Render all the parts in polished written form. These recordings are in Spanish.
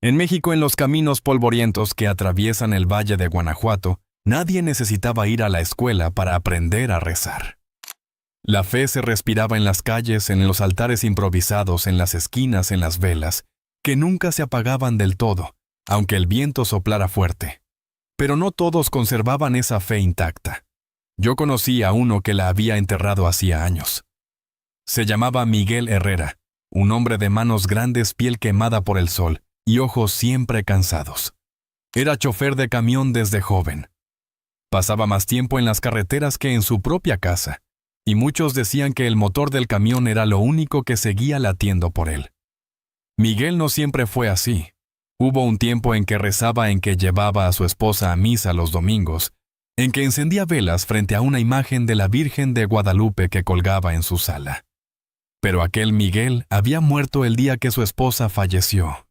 En México, en los caminos polvorientos que atraviesan el Valle de Guanajuato, nadie necesitaba ir a la escuela para aprender a rezar. La fe se respiraba en las calles, en los altares improvisados, en las esquinas, en las velas, que nunca se apagaban del todo, aunque el viento soplara fuerte. Pero no todos conservaban esa fe intacta. Yo conocí a uno que la había enterrado hacía años. Se llamaba Miguel Herrera, un hombre de manos grandes, piel quemada por el sol y ojos siempre cansados. Era chofer de camión desde joven. Pasaba más tiempo en las carreteras que en su propia casa, y muchos decían que el motor del camión era lo único que seguía latiendo por él. Miguel no siempre fue así. Hubo un tiempo en que rezaba, en que llevaba a su esposa a misa los domingos, en que encendía velas frente a una imagen de la Virgen de Guadalupe que colgaba en su sala. Pero aquel Miguel había muerto el día que su esposa falleció.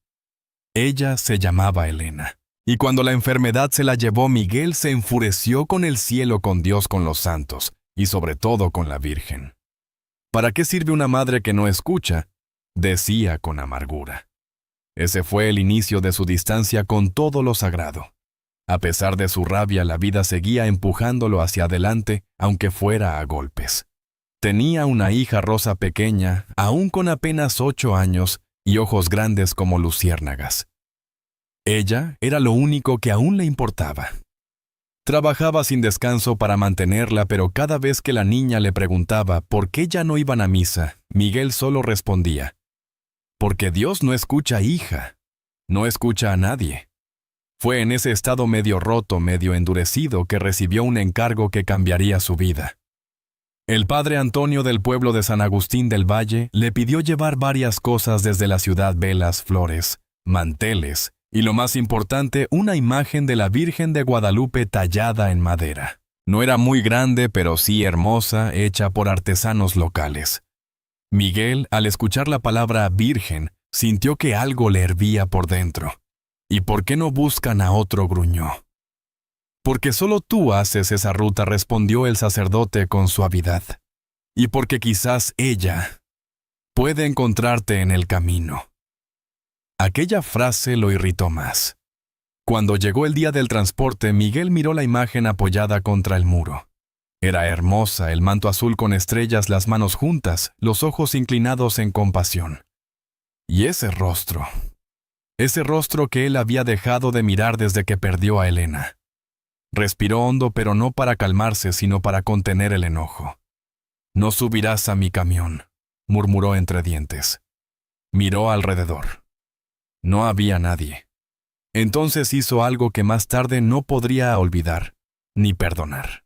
Ella se llamaba Elena, y cuando la enfermedad se la llevó, Miguel se enfureció con el cielo, con Dios, con los santos, y sobre todo con la Virgen. ¿Para qué sirve una madre que no escucha?, decía con amargura. Ese fue el inicio de su distancia con todo lo sagrado. A pesar de su rabia, la vida seguía empujándolo hacia adelante, aunque fuera a golpes. Tenía una hija Rosa pequeña, aún con apenas 8 años, y ojos grandes como luciérnagas. Ella era lo único que aún le importaba. Trabajaba sin descanso para mantenerla, pero cada vez que la niña le preguntaba por qué ya no iban a misa, Miguel solo respondía: «Porque Dios no escucha, hija. No escucha a nadie». Fue en ese estado medio roto, medio endurecido, que recibió un encargo que cambiaría su vida. El padre Antonio del pueblo de San Agustín del Valle le pidió llevar varias cosas desde la ciudad: velas, flores, manteles y, lo más importante, una imagen de la Virgen de Guadalupe tallada en madera. No era muy grande, pero sí hermosa, hecha por artesanos locales. Miguel, al escuchar la palabra Virgen, sintió que algo le hervía por dentro. «¿Y por qué no buscan a otro?», gruñó. «Porque solo tú haces esa ruta», respondió el sacerdote con suavidad. «Y porque quizás ella puede encontrarte en el camino». Aquella frase lo irritó más. Cuando llegó el día del transporte, Miguel miró la imagen apoyada contra el muro. Era hermosa, el manto azul con estrellas, las manos juntas, los ojos inclinados en compasión. Y ese rostro que él había dejado de mirar desde que perdió a Elena. Respiró hondo, pero no para calmarse, sino para contener el enojo. «No subirás a mi camión», murmuró entre dientes. Miró alrededor. No había nadie. Entonces hizo algo que más tarde no podría olvidar, ni perdonar.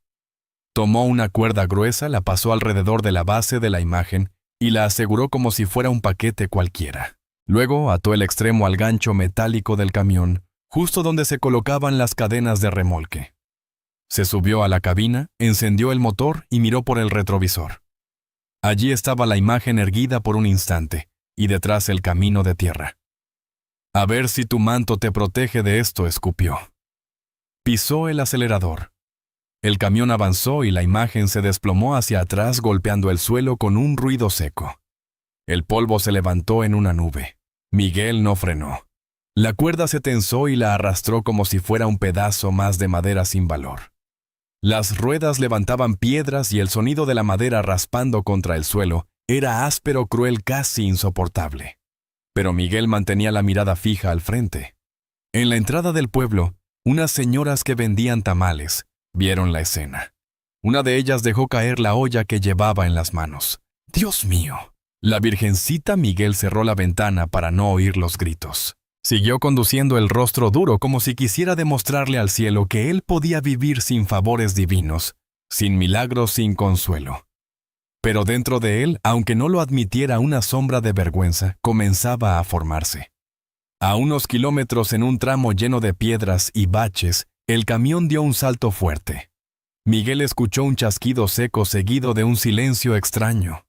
Tomó una cuerda gruesa, la pasó alrededor de la base de la imagen y la aseguró como si fuera un paquete cualquiera. Luego ató el extremo al gancho metálico del camión, justo donde se colocaban las cadenas de remolque. Se subió a la cabina, encendió el motor y miró por el retrovisor. Allí estaba la imagen erguida por un instante, y detrás el camino de tierra. «A ver si tu manto te protege de esto», escupió. Pisó el acelerador. El camión avanzó y la imagen se desplomó hacia atrás, golpeando el suelo con un ruido seco. El polvo se levantó en una nube. Miguel no frenó. La cuerda se tensó y la arrastró como si fuera un pedazo más de madera sin valor. Las ruedas levantaban piedras y el sonido de la madera raspando contra el suelo era áspero, cruel, casi insoportable. Pero Miguel mantenía la mirada fija al frente. En la entrada del pueblo, unas señoras que vendían tamales vieron la escena. Una de ellas dejó caer la olla que llevaba en las manos. «¡Dios mío!». La Virgencita. Miguel cerró la ventana para no oír los gritos. Siguió conduciendo, el rostro duro, como si quisiera demostrarle al cielo que él podía vivir sin favores divinos, sin milagros, sin consuelo. Pero dentro de él, aunque no lo admitiera, una sombra de vergüenza comenzaba a formarse. A unos kilómetros, en un tramo lleno de piedras y baches, el camión dio un salto fuerte. Miguel escuchó un chasquido seco seguido de un silencio extraño.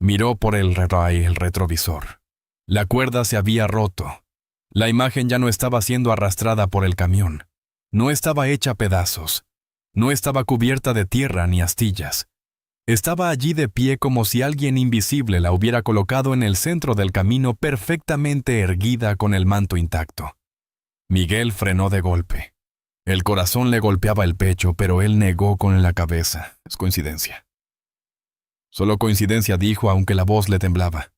Miró por el retrovisor. La cuerda se había roto. La imagen ya no estaba siendo arrastrada por el camión. No estaba hecha pedazos. No estaba cubierta de tierra ni astillas. Estaba allí de pie como si alguien invisible la hubiera colocado en el centro del camino, perfectamente erguida con el manto intacto. Miguel frenó de golpe. El corazón le golpeaba el pecho, pero él negó con la cabeza. Es coincidencia. Solo coincidencia, dijo, aunque la voz le temblaba.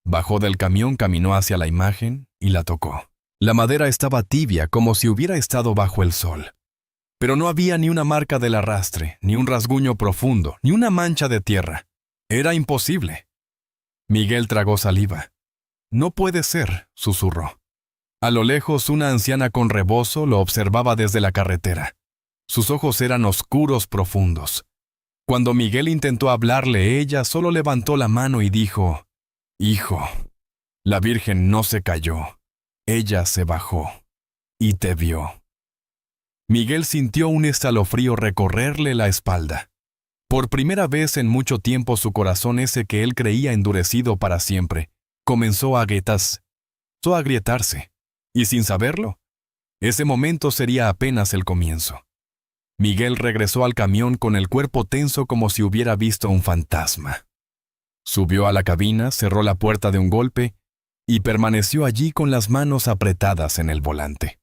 Bajó del camión, caminó hacia la imagen y la tocó. La madera estaba tibia, como si hubiera estado bajo el sol. Pero no había ni una marca del arrastre, ni un rasguño profundo, ni una mancha de tierra. Era imposible. Miguel tragó saliva. No puede ser, susurró. A lo lejos, una anciana con rebozo lo observaba desde la carretera. Sus ojos eran oscuros, profundos. Cuando Miguel intentó hablarle, ella solo levantó la mano y dijo: «Hijo, la Virgen no se cayó. Ella se bajó y te vio». Miguel sintió un escalofrío recorrerle la espalda. Por primera vez en mucho tiempo su corazón, ese que él creía endurecido para siempre, comenzó a agrietarse. Y sin saberlo, ese momento sería apenas el comienzo. Miguel regresó al camión con el cuerpo tenso como si hubiera visto un fantasma. Subió a la cabina, cerró la puerta de un golpe y permaneció allí con las manos apretadas en el volante.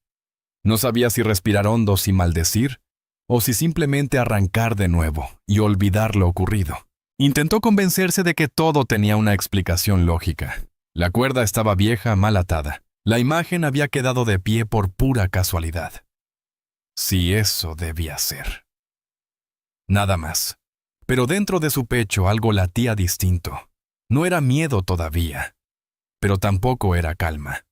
No sabía si respirar hondo sin maldecir o si simplemente arrancar de nuevo y olvidar lo ocurrido. Intentó convencerse de que todo tenía una explicación lógica. La cuerda estaba vieja, mal atada. La imagen había quedado de pie por pura casualidad. Si eso debía ser. Nada más. Pero dentro de su pecho algo latía distinto. No era miedo todavía, pero tampoco era calma.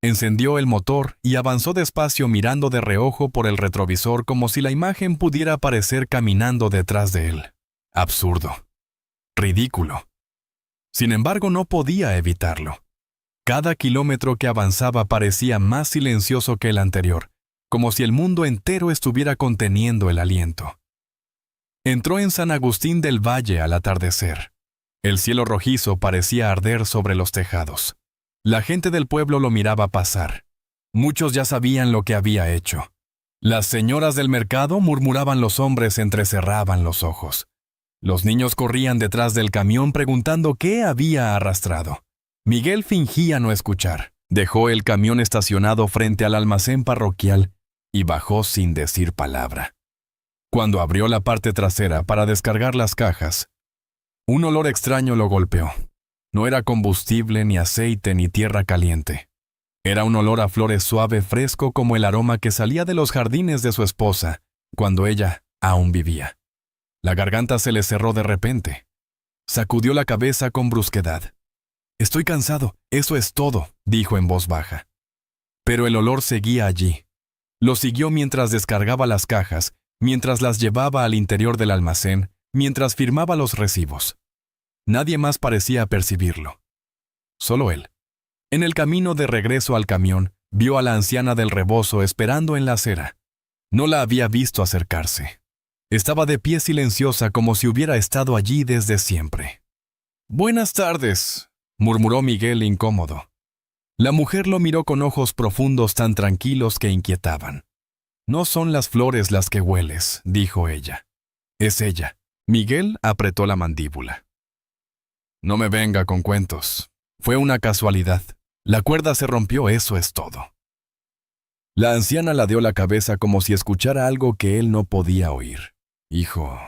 Encendió el motor y avanzó despacio, mirando de reojo por el retrovisor como si la imagen pudiera aparecer caminando detrás de él. Absurdo. Ridículo. Sin embargo, no podía evitarlo. Cada kilómetro que avanzaba parecía más silencioso que el anterior, como si el mundo entero estuviera conteniendo el aliento. Entró en San Agustín del Valle al atardecer. El cielo rojizo parecía arder sobre los tejados. La gente del pueblo lo miraba pasar. Muchos ya sabían lo que había hecho. Las señoras del mercado murmuraban, los hombres entrecerraban los ojos. Los niños corrían detrás del camión preguntando qué había arrastrado. Miguel fingía no escuchar. Dejó el camión estacionado frente al almacén parroquial y bajó sin decir palabra. Cuando abrió la parte trasera para descargar las cajas, un olor extraño lo golpeó. No era combustible, ni aceite, ni tierra caliente. Era un olor a flores suave, fresco, como el aroma que salía de los jardines de su esposa, cuando ella aún vivía. La garganta se le cerró de repente. Sacudió la cabeza con brusquedad. «Estoy cansado, eso es todo», dijo en voz baja. Pero el olor seguía allí. Lo siguió mientras descargaba las cajas, mientras las llevaba al interior del almacén, mientras firmaba los recibos. Nadie más parecía percibirlo. Solo él. En el camino de regreso al camión, vio a la anciana del rebozo esperando en la acera. No la había visto acercarse. Estaba de pie silenciosa, como si hubiera estado allí desde siempre. «Buenas tardes», murmuró Miguel incómodo. La mujer lo miró con ojos profundos, tan tranquilos que inquietaban. «No son las flores las que hueles», dijo ella. «Es ella». Miguel apretó la mandíbula. «No me venga con cuentos. Fue una casualidad. La cuerda se rompió, eso es todo». La anciana ladeó la cabeza como si escuchara algo que él no podía oír. «Hijo,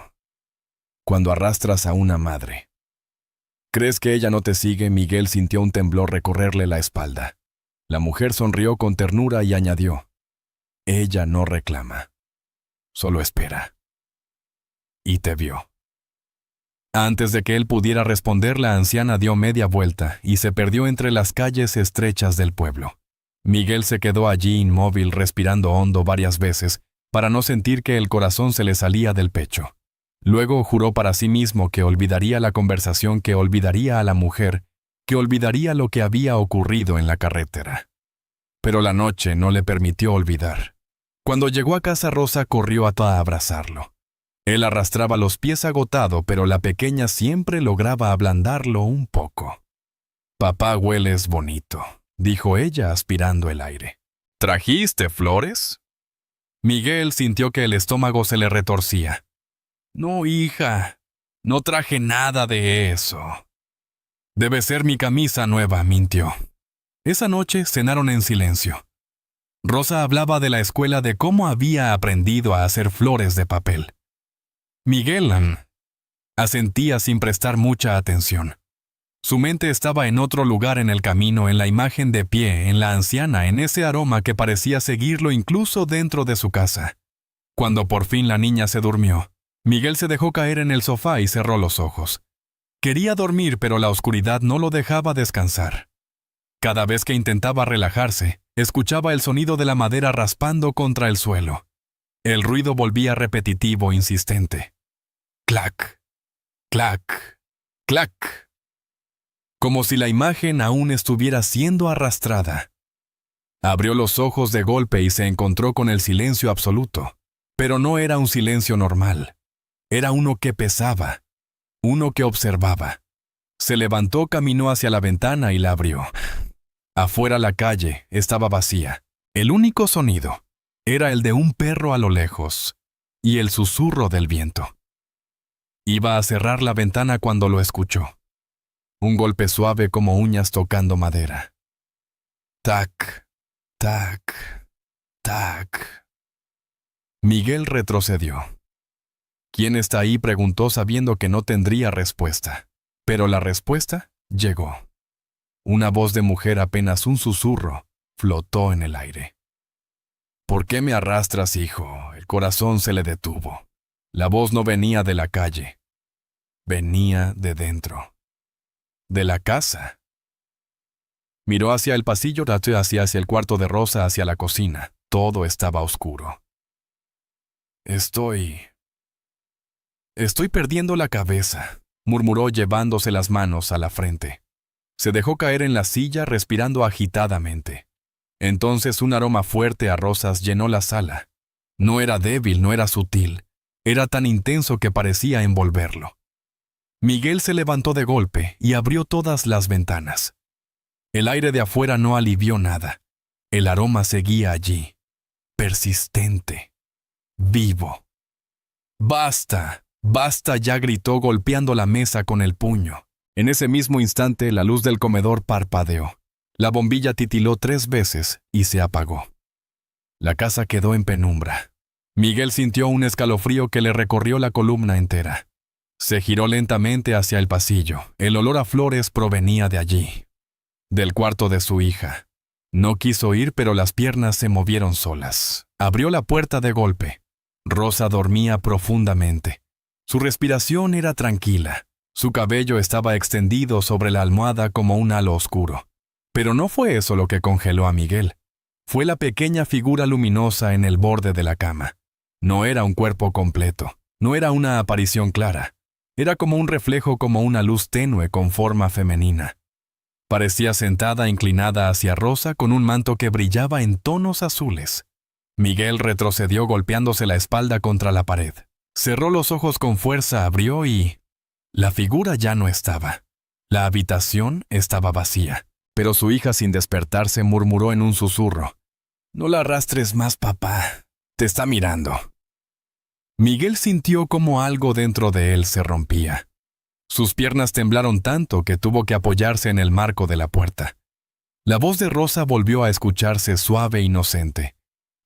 cuando arrastras a una madre». «¿Crees que ella no te sigue?». Miguel sintió un temblor recorrerle la espalda. La mujer sonrió con ternura y añadió: «Ella no reclama. Solo espera». Y te vio. Antes de que él pudiera responder, la anciana dio media vuelta y se perdió entre las calles estrechas del pueblo. Miguel se quedó allí inmóvil, respirando hondo varias veces, para no sentir que el corazón se le salía del pecho. Luego juró para sí mismo que olvidaría la conversación, que olvidaría a la mujer, que olvidaría lo que había ocurrido en la carretera. Pero la noche no le permitió olvidar. Cuando llegó a casa, Rosa corrió a abrazarlo. Él arrastraba los pies agotado, pero la pequeña siempre lograba ablandarlo un poco. «Papá, hueles bonito», dijo ella aspirando el aire. «¿Trajiste flores?». Miguel sintió que el estómago se le retorcía. «No, hija». No traje nada de eso. Debe ser mi camisa nueva, mintió. Esa noche cenaron en silencio. Rosa hablaba de la escuela, de cómo había aprendido a hacer flores de papel. Miguel asentía sin prestar mucha atención. Su mente estaba en otro lugar en el camino, en la imagen de pie, en la anciana, en ese aroma que parecía seguirlo incluso dentro de su casa. Cuando por fin la niña se durmió, Miguel se dejó caer en el sofá y cerró los ojos. Quería dormir, pero la oscuridad no lo dejaba descansar. Cada vez que intentaba relajarse, escuchaba el sonido de la madera raspando contra el suelo. El ruido volvía repetitivo, insistente. Clac, clac, clac. Como si la imagen aún estuviera siendo arrastrada. Abrió los ojos de golpe y se encontró con el silencio absoluto. Pero no era un silencio normal. Era uno que pesaba, uno que observaba. Se levantó, caminó hacia la ventana y la abrió. Afuera la calle estaba vacía. El único sonido era el de un perro a lo lejos y el susurro del viento. Iba a cerrar la ventana cuando lo escuchó. Un golpe suave como uñas tocando madera. Tac, tac, tac. Miguel retrocedió. ¿Quién está ahí?, preguntó, sabiendo que no tendría respuesta. Pero la respuesta llegó. Una voz de mujer, apenas un susurro, flotó en el aire. ¿Por qué me arrastras, hijo? El corazón se le detuvo. La voz no venía de la calle. Venía de dentro. De la casa. Miró hacia el pasillo, hacia el cuarto de Rosa, hacia la cocina. Todo estaba oscuro. Estoy perdiendo la cabeza, murmuró llevándose las manos a la frente. Se dejó caer en la silla, respirando agitadamente. Entonces un aroma fuerte a rosas llenó la sala. No era débil, no era sutil. Era tan intenso que parecía envolverlo. Miguel se levantó de golpe y abrió todas las ventanas. El aire de afuera no alivió nada. El aroma seguía allí, persistente, vivo. ¡Basta! ¡Basta ya!, gritó, golpeando la mesa con el puño. En ese mismo instante, la luz del comedor parpadeó. La bombilla titiló 3 veces y se apagó. La casa quedó en penumbra. Miguel sintió un escalofrío que le recorrió la columna entera. Se giró lentamente hacia el pasillo. El olor a flores provenía de allí, del cuarto de su hija. No quiso ir, pero las piernas se movieron solas. Abrió la puerta de golpe. Rosa dormía profundamente. Su respiración era tranquila. Su cabello estaba extendido sobre la almohada como un halo oscuro. Pero no fue eso lo que congeló a Miguel. Fue la pequeña figura luminosa en el borde de la cama. No era un cuerpo completo. No era una aparición clara. Era como un reflejo, como una luz tenue con forma femenina. Parecía sentada, inclinada hacia Rosa, con un manto que brillaba en tonos azules. Miguel retrocedió, golpeándose la espalda contra la pared. Cerró los ojos con fuerza, abrió y... la figura ya no estaba. La habitación estaba vacía, pero su hija, sin despertarse, murmuró en un susurro. «No la arrastres más, papá. Te está mirando». Miguel sintió como algo dentro de él se rompía. Sus piernas temblaron tanto que tuvo que apoyarse en el marco de la puerta. La voz de Rosa volvió a escucharse, suave e inocente.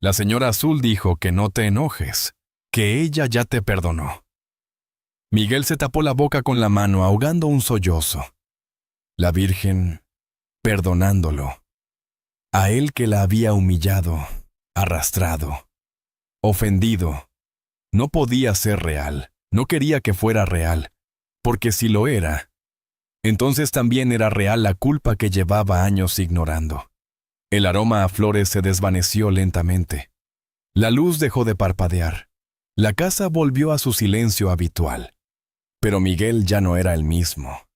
La señora Azul dijo que no te enojes, que ella ya te perdonó. Miguel se tapó la boca con la mano, ahogando un sollozo. La Virgen perdonándolo. A él, que la había humillado, arrastrado, ofendido. No podía ser real, no quería que fuera real, porque si lo era, entonces también era real la culpa que llevaba años ignorando. El aroma a flores se desvaneció lentamente. La luz dejó de parpadear. La casa volvió a su silencio habitual. Pero Miguel ya no era el mismo.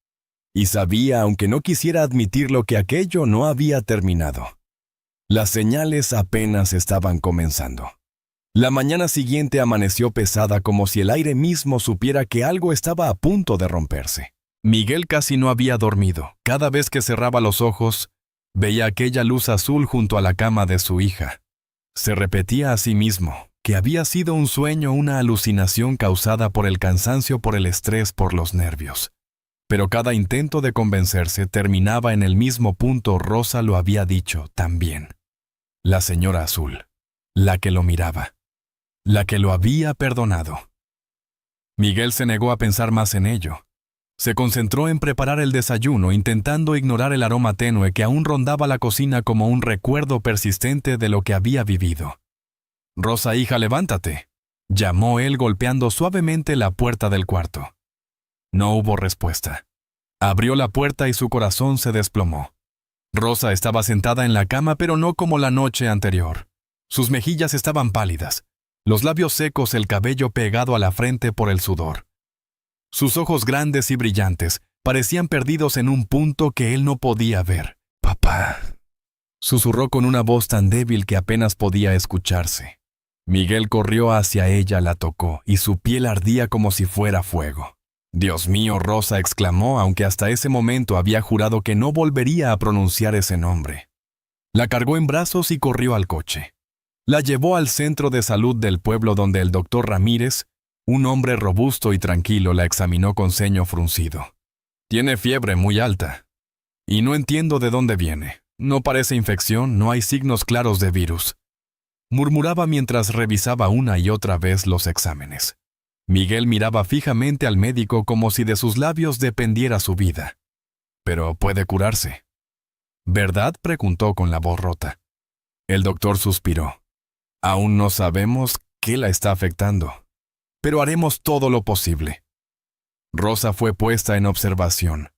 Y sabía, aunque no quisiera admitirlo, que aquello no había terminado. Las señales apenas estaban comenzando. La mañana siguiente amaneció pesada, como si el aire mismo supiera que algo estaba a punto de romperse. Miguel casi no había dormido. Cada vez que cerraba los ojos, veía aquella luz azul junto a la cama de su hija. Se repetía a sí mismo: que había sido un sueño, una alucinación causada por el cansancio, por el estrés, por los nervios. Pero cada intento de convencerse terminaba en el mismo punto. Rosa lo había dicho también. La señora azul, la que lo miraba, la que lo había perdonado. Miguel se negó a pensar más en ello. Se concentró en preparar el desayuno, intentando ignorar el aroma tenue que aún rondaba la cocina como un recuerdo persistente de lo que había vivido. «Rosa, hija, levántate», llamó él golpeando suavemente la puerta del cuarto. No hubo respuesta. Abrió la puerta y su corazón se desplomó. Rosa estaba sentada en la cama, pero no como la noche anterior. Sus mejillas estaban pálidas, los labios secos, el cabello pegado a la frente por el sudor. Sus ojos grandes y brillantes parecían perdidos en un punto que él no podía ver. «Papá», susurró con una voz tan débil que apenas podía escucharse. Miguel corrió hacia ella, la tocó, y su piel ardía como si fuera fuego. «Dios mío», Rosa exclamó, aunque hasta ese momento había jurado que no volvería a pronunciar ese nombre. La cargó en brazos y corrió al coche. La llevó al centro de salud del pueblo, donde el doctor Ramírez, un hombre robusto y tranquilo, la examinó con ceño fruncido. «Tiene fiebre muy alta. Y no entiendo de dónde viene. No parece infección, no hay signos claros de virus», murmuraba mientras revisaba una y otra vez los exámenes. Miguel miraba fijamente al médico como si de sus labios dependiera su vida. «Pero puede curarse», ¿verdad?, preguntó con la voz rota. El doctor suspiró. «Aún no sabemos qué la está afectando, pero haremos todo lo posible». Rosa fue puesta en observación.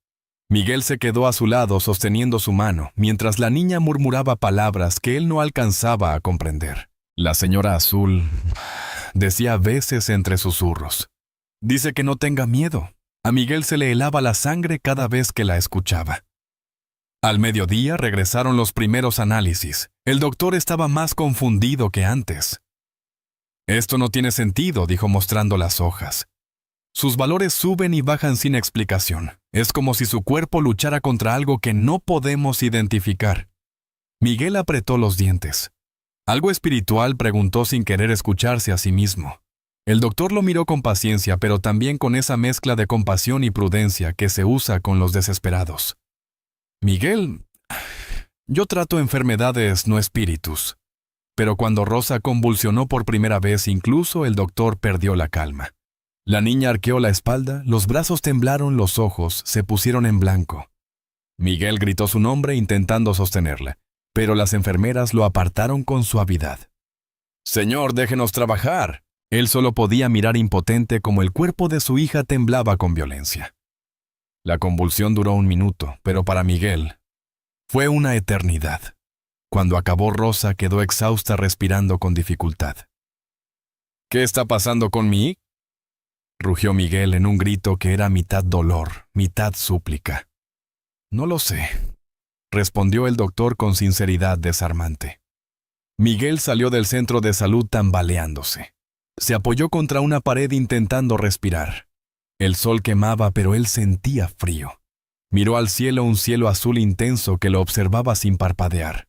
Miguel se quedó a su lado sosteniendo su mano, mientras la niña murmuraba palabras que él no alcanzaba a comprender. «La señora azul», decía a veces entre susurros. «Dice que no tenga miedo». A Miguel se le helaba la sangre cada vez que la escuchaba. Al mediodía regresaron los primeros análisis. El doctor estaba más confundido que antes. «Esto no tiene sentido», dijo mostrando las hojas. «Sus valores suben y bajan sin explicación. Es como si su cuerpo luchara contra algo que no podemos identificar». Miguel apretó los dientes. «¿Algo espiritual?», preguntó sin querer escucharse a sí mismo. El doctor lo miró con paciencia, pero también con esa mezcla de compasión y prudencia que se usa con los desesperados. «Miguel, yo trato enfermedades, no espíritus». Pero cuando Rosa convulsionó por primera vez, incluso el doctor perdió la calma. La niña arqueó la espalda, los brazos temblaron, los ojos se pusieron en blanco. Miguel gritó su nombre intentando sostenerla, pero las enfermeras lo apartaron con suavidad. «Señor, déjenos trabajar». Él solo podía mirar impotente como el cuerpo de su hija temblaba con violencia. La convulsión duró 1 minuto, pero para Miguel fue una eternidad. Cuando acabó, Rosa quedó exhausta, respirando con dificultad. «¿Qué está pasando con mi hija?», rugió Miguel en un grito que era mitad dolor, mitad súplica. «No lo sé», respondió el doctor con sinceridad desarmante. Miguel salió del centro de salud tambaleándose. Se apoyó contra una pared intentando respirar. El sol quemaba, pero él sentía frío. Miró al cielo, un cielo azul intenso que lo observaba sin parpadear.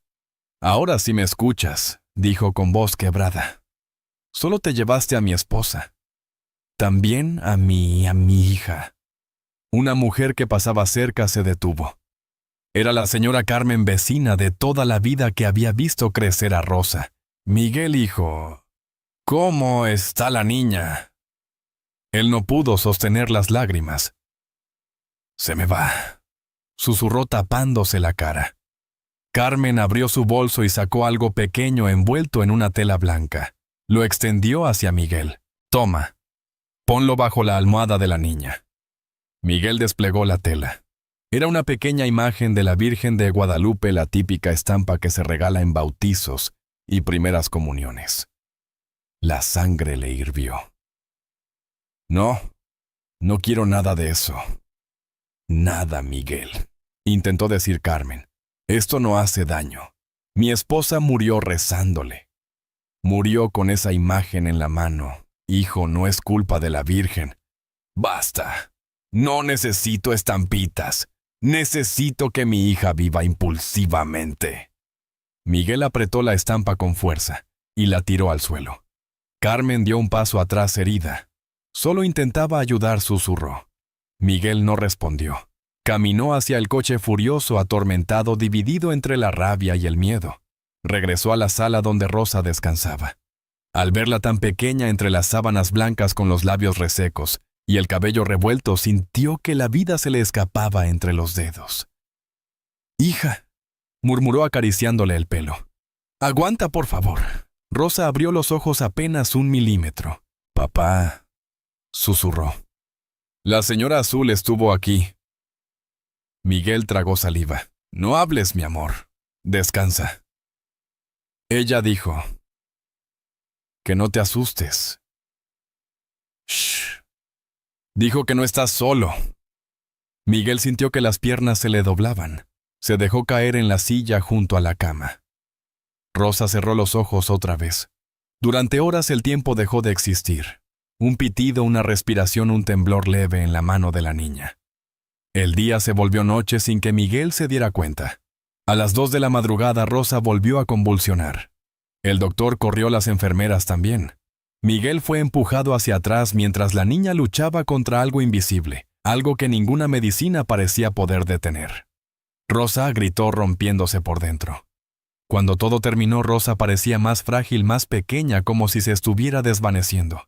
«Ahora sí me escuchas», dijo con voz quebrada. «Solo te llevaste a mi esposa. También a mi hija». Una mujer que pasaba cerca se detuvo. Era la señora Carmen, vecina de toda la vida que había visto crecer a Rosa. «Miguel, hijo, ¿cómo está la niña?». Él no pudo sostener las lágrimas. «Se me va», susurró tapándose la cara. Carmen abrió su bolso y sacó algo pequeño envuelto en una tela blanca. Lo extendió hacia Miguel. «Toma, ponlo bajo la almohada de la niña». Miguel desplegó la tela. Era una pequeña imagen de la Virgen de Guadalupe, la típica estampa que se regala en bautizos y primeras comuniones. La sangre le hirvió. «No, no quiero nada de eso». «Nada, Miguel», intentó decir Carmen. «Esto no hace daño. Mi esposa murió rezándole. Murió con esa imagen en la mano. Hijo, no es culpa de la Virgen». «Basta. No necesito estampitas. Necesito que mi hija viva impulsivamente». Miguel apretó la estampa con fuerza y la tiró al suelo. Carmen dio un paso atrás herida. Solo intentaba ayudar, susurró. Miguel no respondió. Caminó hacia el coche furioso, atormentado, dividido entre la rabia y el miedo. Regresó a la sala donde Rosa descansaba. Al verla tan pequeña entre las sábanas blancas con los labios resecos y el cabello revuelto, sintió que la vida se le escapaba entre los dedos. «Hija», murmuró acariciándole el pelo. «Aguanta, por favor». Rosa abrió los ojos apenas 1 milímetro. «Papá», susurró. «La señora Azul estuvo aquí». Miguel tragó saliva. «No hables, mi amor. Descansa». Ella dijo: «Que no te asustes». «Shh». Dijo que no estás solo. Miguel sintió que las piernas se le doblaban. Se dejó caer en la silla junto a la cama. Rosa cerró los ojos otra vez. Durante horas el tiempo dejó de existir. Un pitido, una respiración, un temblor leve en la mano de la niña. El día se volvió noche sin que Miguel se diera cuenta. A las 2 de la madrugada Rosa volvió a convulsionar. El doctor corrió, las enfermeras también. Miguel fue empujado hacia atrás mientras la niña luchaba contra algo invisible, algo que ninguna medicina parecía poder detener. Rosa gritó rompiéndose por dentro. Cuando todo terminó, Rosa parecía más frágil, más pequeña, como si se estuviera desvaneciendo.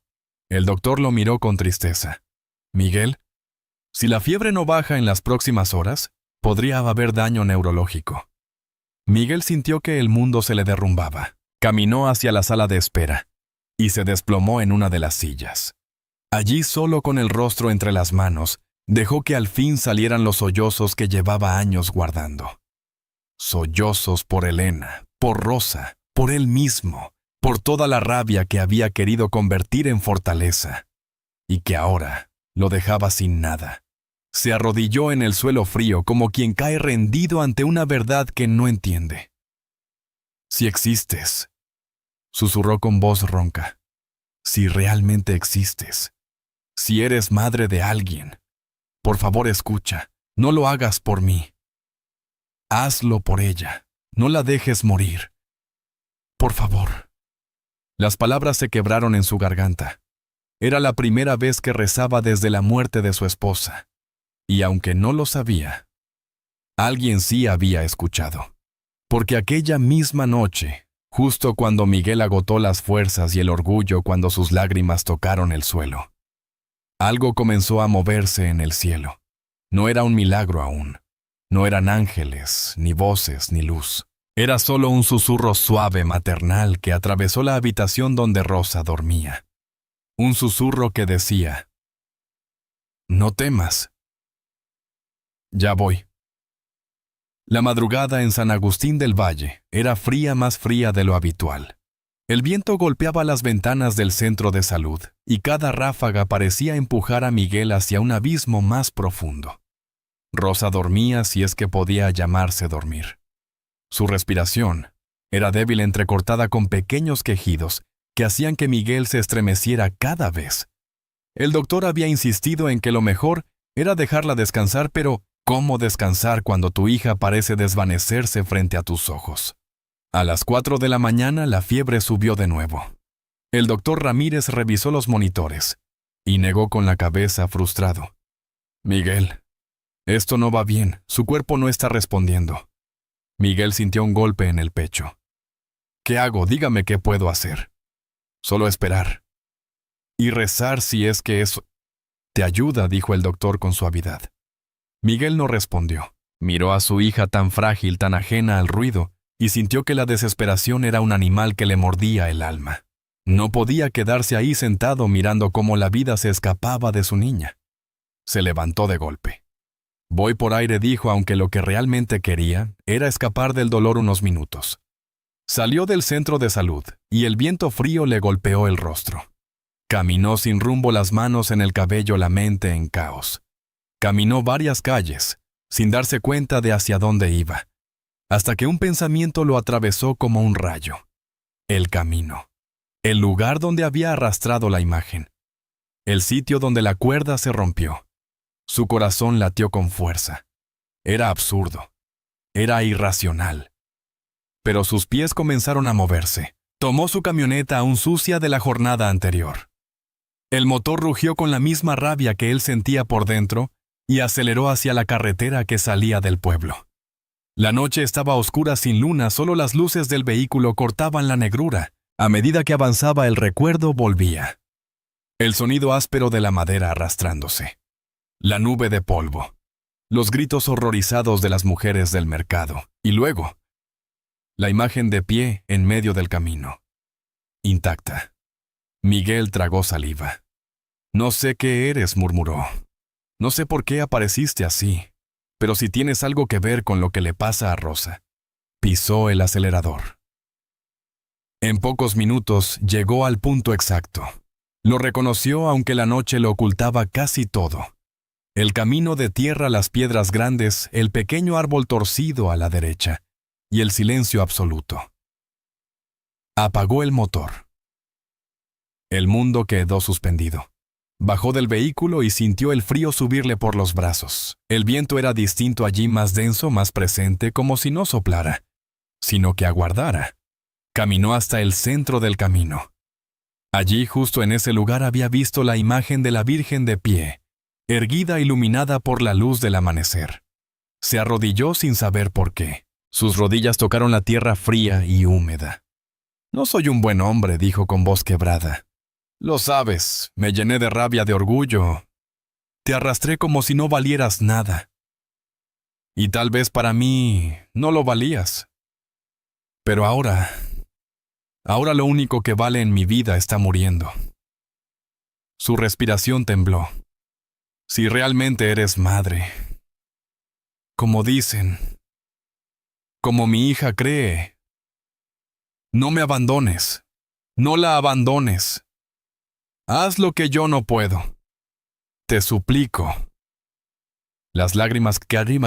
El doctor lo miró con tristeza. «Miguel, si la fiebre no baja en las próximas horas, podría haber daño neurológico». Miguel sintió que el mundo se le derrumbaba. Caminó hacia la sala de espera y se desplomó en una de las sillas. Allí, solo con el rostro entre las manos, dejó que al fin salieran los sollozos que llevaba años guardando. Sollozos por Elena, por Rosa, por él mismo, por toda la rabia que había querido convertir en fortaleza, y que ahora lo dejaba sin nada. Se arrodilló en el suelo frío como quien cae rendido ante una verdad que no entiende. «Si existes», susurró con voz ronca. «Si realmente existes. Si eres madre de alguien. Por favor, escucha. No lo hagas por mí. Hazlo por ella. No la dejes morir. Por favor». Las palabras se quebraron en su garganta. Era la primera vez que rezaba desde la muerte de su esposa. Y aunque no lo sabía, alguien sí había escuchado. Porque aquella misma noche, justo cuando Miguel agotó las fuerzas y el orgullo, cuando sus lágrimas tocaron el suelo, algo comenzó a moverse en el cielo. No era un milagro aún. No eran ángeles, ni voces, ni luz. Era solo un susurro suave, maternal, que atravesó la habitación donde Rosa dormía. Un susurro que decía: «No temas. Ya voy». La madrugada en San Agustín del Valle era fría, más fría de lo habitual. El viento golpeaba las ventanas del centro de salud y cada ráfaga parecía empujar a Miguel hacia un abismo más profundo. Rosa dormía, si es que podía llamarse dormir. Su respiración era débil, entrecortada con pequeños quejidos que hacían que Miguel se estremeciera cada vez. El doctor había insistido en que lo mejor era dejarla descansar, pero ¿cómo descansar cuando tu hija parece desvanecerse frente a tus ojos? A las 4 de la mañana la fiebre subió de nuevo. El doctor Ramírez revisó los monitores y negó con la cabeza, frustrado. «Miguel, esto no va bien, su cuerpo no está respondiendo». Miguel sintió un golpe en el pecho. «¿Qué hago? Dígame qué puedo hacer». «Solo esperar. Y rezar si es que eso te ayuda», dijo el doctor con suavidad. Miguel no respondió. Miró a su hija tan frágil, tan ajena al ruido, y sintió que la desesperación era un animal que le mordía el alma. No podía quedarse ahí sentado mirando cómo la vida se escapaba de su niña. Se levantó de golpe. «Voy por aire», dijo, aunque lo que realmente quería era escapar del dolor unos minutos. Salió del centro de salud y el viento frío le golpeó el rostro. Caminó sin rumbo, las manos en el cabello, la mente en caos. Caminó varias calles, sin darse cuenta de hacia dónde iba, hasta que un pensamiento lo atravesó como un rayo. El camino. El lugar donde había arrastrado la imagen. El sitio donde la cuerda se rompió. Su corazón latió con fuerza. Era absurdo. Era irracional. Pero sus pies comenzaron a moverse, Tomó su camioneta aún sucia de la jornada anterior. El motor rugió con la misma rabia que él sentía por dentro y aceleró hacia la carretera que salía del pueblo. La noche estaba oscura sin luna, solo las luces del vehículo cortaban la negrura. A medida que avanzaba el recuerdo volvía. El sonido áspero de la madera arrastrándose. La nube de polvo. Los gritos horrorizados de las mujeres del mercado. Y luego, la imagen de pie en medio del camino. Intacta. Miguel tragó saliva. No sé qué eres, murmuró. No sé por qué apareciste así, pero si tienes algo que ver con lo que le pasa a Rosa. Pisó el acelerador. En pocos minutos llegó al punto exacto. Lo reconoció aunque la noche lo ocultaba casi todo. El camino de tierra, las piedras grandes, el pequeño árbol torcido a la derecha y el silencio absoluto. Apagó el motor. El mundo quedó suspendido. Bajó del vehículo y sintió el frío subirle por los brazos. El viento era distinto allí, más denso, más presente, como si no soplara, sino que aguardara. Caminó hasta el centro del camino. Allí, justo en ese lugar, había visto la imagen de la Virgen de pie, erguida iluminada por la luz del amanecer. Se arrodilló sin saber por qué. Sus rodillas tocaron la tierra fría y húmeda. «No soy un buen hombre», dijo con voz quebrada. «Lo sabes, me llené de rabia, de orgullo. Te arrastré como si no valieras nada. Y tal vez para mí no lo valías. Pero ahora lo único que vale en mi vida está muriendo». Su respiración tembló. «Si realmente eres madre, como dicen, como mi hija cree, no me abandones, no la abandones. Haz lo que yo no puedo. Te suplico». Las lágrimas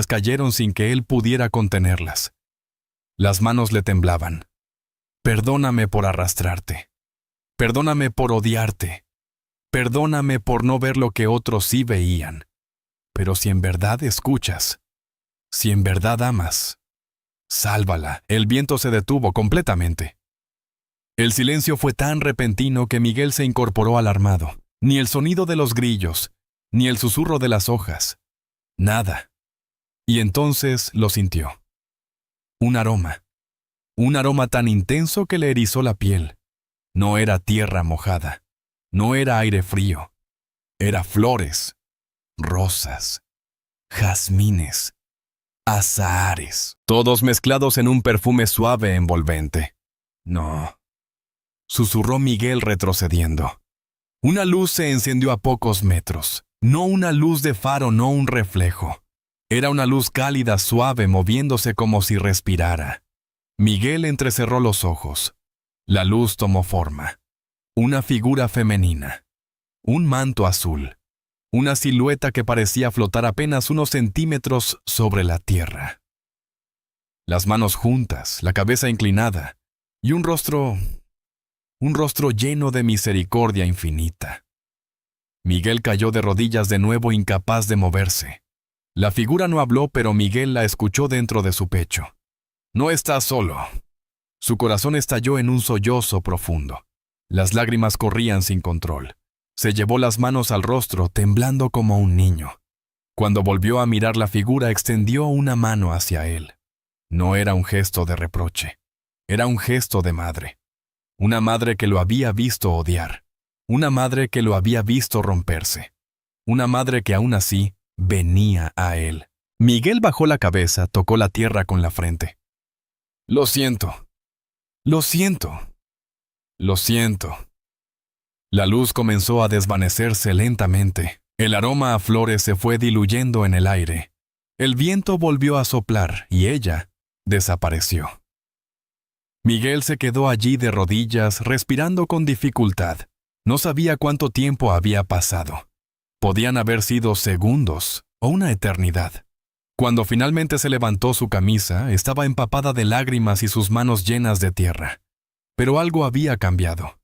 cayeron sin que él pudiera contenerlas. Las manos le temblaban. «Perdóname por arrastrarte. Perdóname por odiarte. Perdóname por no ver lo que otros sí veían. Pero si en verdad escuchas, si en verdad amas, sálvala». El viento se detuvo completamente. El silencio fue tan repentino que Miguel se incorporó alarmado. Ni el sonido de los grillos, ni el susurro de las hojas. Nada. Y entonces lo sintió. Un aroma tan intenso que le erizó la piel. No era tierra mojada, no era aire frío, era flores, rosas, jazmines, azahares, todos mezclados en un perfume suave envolvente. «No», susurró Miguel retrocediendo. Una luz se encendió a pocos metros. No una luz de faro, no un reflejo. Era una luz cálida, suave, moviéndose como si respirara. Miguel entrecerró los ojos. La luz tomó forma. Una figura femenina. Un manto azul. Una silueta que parecía flotar apenas unos centímetros sobre la tierra. Las manos juntas, la cabeza inclinada, y un rostro lleno de misericordia infinita. Miguel cayó de rodillas de nuevo, incapaz de moverse. La figura no habló, pero Miguel la escuchó dentro de su pecho. «No estás solo». Su corazón estalló en un sollozo profundo. Las lágrimas corrían sin control. Se llevó las manos al rostro, temblando como un niño. Cuando volvió a mirar la figura, extendió una mano hacia él. No era un gesto de reproche. Era un gesto de madre. Una madre que lo había visto odiar. Una madre que lo había visto romperse. Una madre que aún así venía a él. Miguel bajó la cabeza, tocó la tierra con la frente. «Lo siento. Lo siento. Lo siento». La luz comenzó a desvanecerse lentamente. El aroma a flores se fue diluyendo en el aire. El viento volvió a soplar y ella desapareció. Miguel se quedó allí de rodillas, respirando con dificultad. No sabía cuánto tiempo había pasado. Podían haber sido segundos o una eternidad. Cuando finalmente se levantó, su camisa estaba empapada de lágrimas y sus manos llenas de tierra. Pero algo había cambiado.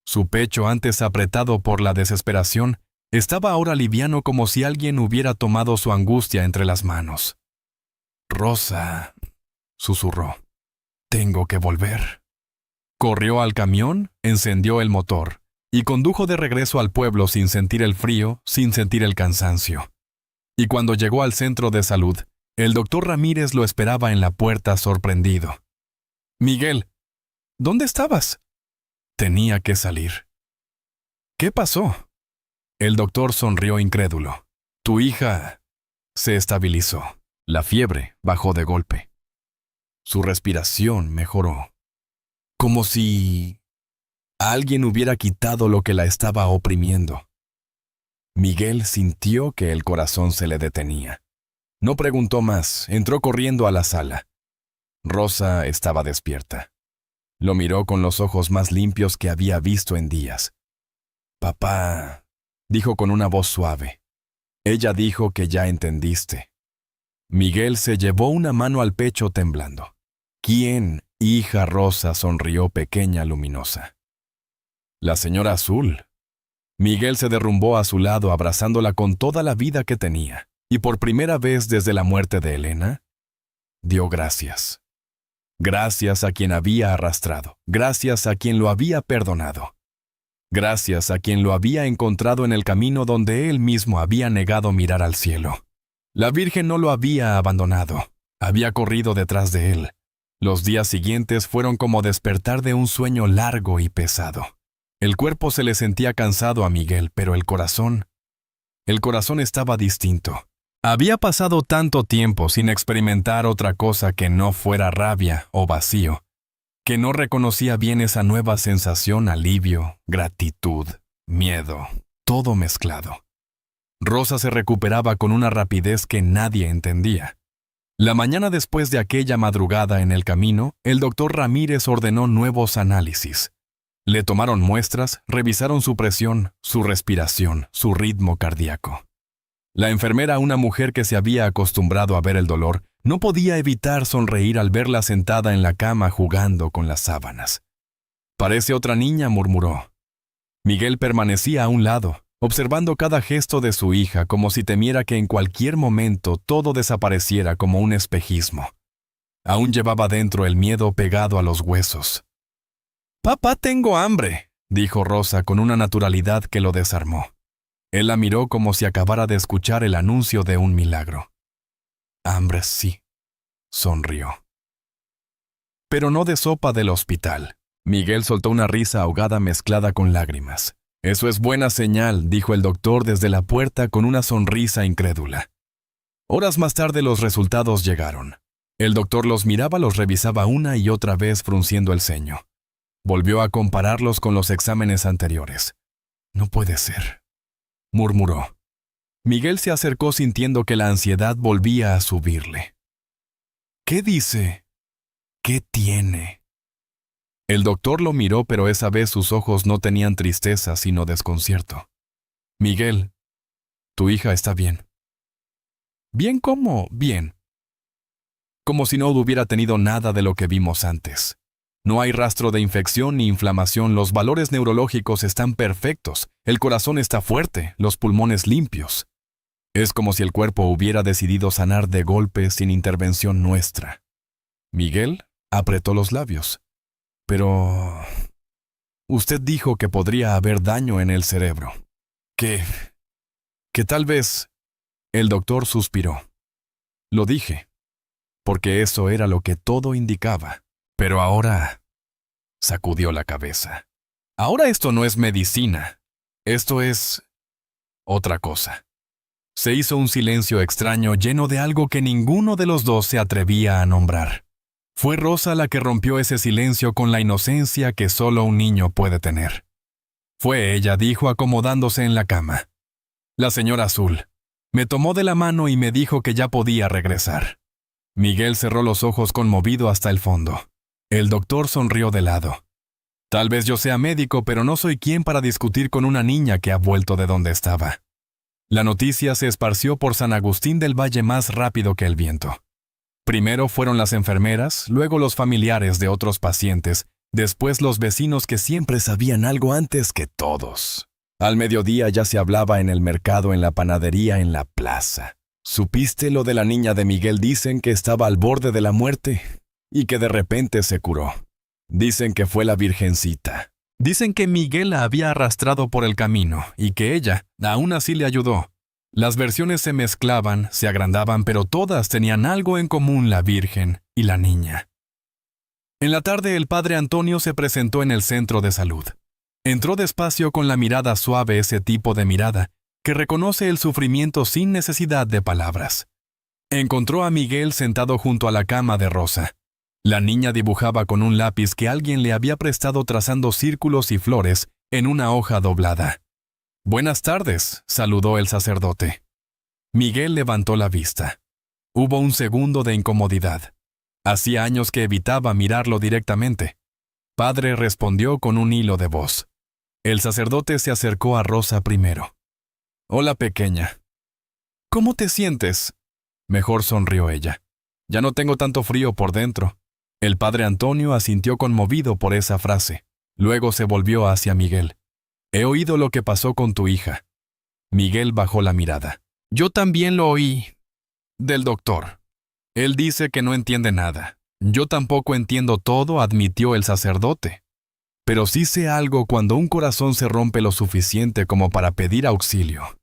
Su pecho, antes apretado por la desesperación, estaba ahora liviano, como si alguien hubiera tomado su angustia entre las manos. «Rosa», susurró. «Tengo que volver». Corrió al camión, encendió el motor y condujo de regreso al pueblo sin sentir el frío, sin sentir el cansancio. Y cuando llegó al centro de salud, el doctor Ramírez lo esperaba en la puerta sorprendido. «Miguel, ¿dónde estabas?» Tenía que salir. «¿Qué pasó?» El doctor sonrió incrédulo. «Tu hija se estabilizó. La fiebre bajó de golpe. Su respiración mejoró. Como si alguien hubiera quitado lo que la estaba oprimiendo». Miguel sintió que el corazón se le detenía. No preguntó más, entró corriendo a la sala. Rosa estaba despierta. Lo miró con los ojos más limpios que había visto en días. «Papá», dijo con una voz suave. Ella dijo que ya entendiste. Miguel se llevó una mano al pecho temblando. «¿Quién, hija Rosa?», sonrió pequeña luminosa. «La señora Azul». Miguel se derrumbó a su lado abrazándola con toda la vida que tenía, y por primera vez desde la muerte de Elena, dio gracias. Gracias a quien había arrastrado, gracias a quien lo había perdonado, gracias a quien lo había encontrado en el camino donde él mismo había negado mirar al cielo. La Virgen no lo había abandonado, había corrido detrás de él. Los días siguientes fueron como despertar de un sueño largo y pesado. El cuerpo se le sentía cansado a Miguel, pero el corazón estaba distinto. Había pasado tanto tiempo sin experimentar otra cosa que no fuera rabia o vacío, que no reconocía bien esa nueva sensación, alivio, gratitud, miedo, todo mezclado. Rosa se recuperaba con una rapidez que nadie entendía. La mañana después de aquella madrugada en el camino, el doctor Ramírez ordenó nuevos análisis. Le tomaron muestras, revisaron su presión, su respiración, su ritmo cardíaco. La enfermera, una mujer que se había acostumbrado a ver el dolor, no podía evitar sonreír al verla sentada en la cama jugando con las sábanas. «Parece otra niña», murmuró. Miguel permanecía a un lado, observando cada gesto de su hija como si temiera que en cualquier momento todo desapareciera como un espejismo. Aún llevaba dentro el miedo pegado a los huesos. «Papá, tengo hambre», dijo Rosa con una naturalidad que lo desarmó. Él la miró como si acabara de escuchar el anuncio de un milagro. «Hambre, sí», sonrió. Pero no de sopa del hospital. Miguel soltó una risa ahogada mezclada con lágrimas. «Eso es buena señal», dijo el doctor desde la puerta con una sonrisa incrédula. Horas más tarde los resultados llegaron. El doctor los miraba, los revisaba una y otra vez frunciendo el ceño. Volvió a compararlos con los exámenes anteriores. «No puede ser», murmuró. Miguel se acercó sintiendo que la ansiedad volvía a subirle. «¿Qué dice? ¿Qué tiene?» El doctor lo miró, pero esa vez sus ojos no tenían tristeza, sino desconcierto. «Miguel, tu hija está bien». «¿Bien cómo? Bien». Como si no hubiera tenido nada de lo que vimos antes. No hay rastro de infección ni inflamación, los valores neurológicos están perfectos, el corazón está fuerte, los pulmones limpios. Es como si el cuerpo hubiera decidido sanar de golpe sin intervención nuestra. Miguel apretó los labios. «Pero usted dijo que podría haber daño en el cerebro. Que tal vez...» El doctor suspiró. «Lo dije, porque eso era lo que todo indicaba. Pero ahora...» Sacudió la cabeza. «Ahora esto no es medicina. Esto es... otra cosa». Se hizo un silencio extraño lleno de algo que ninguno de los dos se atrevía a nombrar. Fue Rosa la que rompió ese silencio con la inocencia que solo un niño puede tener. Fue ella, dijo acomodándose en la cama. «La señora Azul me tomó de la mano y me dijo que ya podía regresar». Miguel cerró los ojos conmovido hasta el fondo. El doctor sonrió de lado. «Tal vez yo sea médico, pero no soy quien para discutir con una niña que ha vuelto de donde estaba». La noticia se esparció por San Agustín del Valle más rápido que el viento. Primero fueron las enfermeras, luego los familiares de otros pacientes, después los vecinos que siempre sabían algo antes que todos. Al mediodía ya se hablaba en el mercado, en la panadería, en la plaza. «¿Supiste lo de la niña de Miguel? Dicen que estaba al borde de la muerte y que de repente se curó». Dicen que fue la Virgencita. Dicen que Miguel la había arrastrado por el camino y que ella, aún así, le ayudó. Las versiones se mezclaban, se agrandaban, pero todas tenían algo en común: la Virgen y la niña. En la tarde, el padre Antonio se presentó en el centro de salud. Entró despacio, con la mirada suave, ese tipo de mirada que reconoce el sufrimiento sin necesidad de palabras. Encontró a Miguel sentado junto a la cama de Rosa. La niña dibujaba con un lápiz que alguien le había prestado, trazando círculos y flores en una hoja doblada. «Buenas tardes», saludó el sacerdote. Miguel levantó la vista. Hubo un segundo de incomodidad. Hacía años que evitaba mirarlo directamente. «Padre», respondió con un hilo de voz. El sacerdote se acercó a Rosa primero. «Hola, pequeña». «¿Cómo te sientes?». «Mejor», sonrió ella. «Ya no tengo tanto frío por dentro». El padre Antonio asintió, conmovido por esa frase. Luego se volvió hacia Miguel. «He oído lo que pasó con tu hija». Miguel bajó la mirada. «Yo también lo oí. Del doctor. Él dice que no entiende nada. Yo tampoco entiendo todo», admitió el sacerdote. «Pero sí sé algo cuando un corazón se rompe lo suficiente como para pedir auxilio.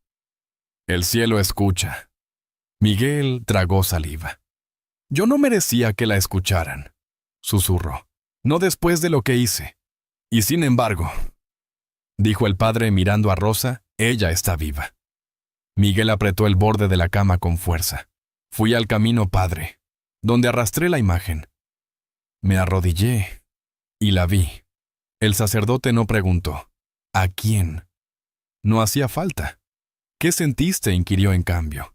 El cielo escucha». Miguel tragó saliva. «Yo no merecía que la escucharan», susurró. «No después de lo que hice. Y sin embargo», dijo el padre mirando a Rosa, «ella está viva». Miguel apretó el borde de la cama con fuerza. «Fui al camino, padre, donde arrastré la imagen. Me arrodillé y la vi». El sacerdote no preguntó: «¿A quién?». No hacía falta. «¿Qué sentiste?», inquirió en cambio.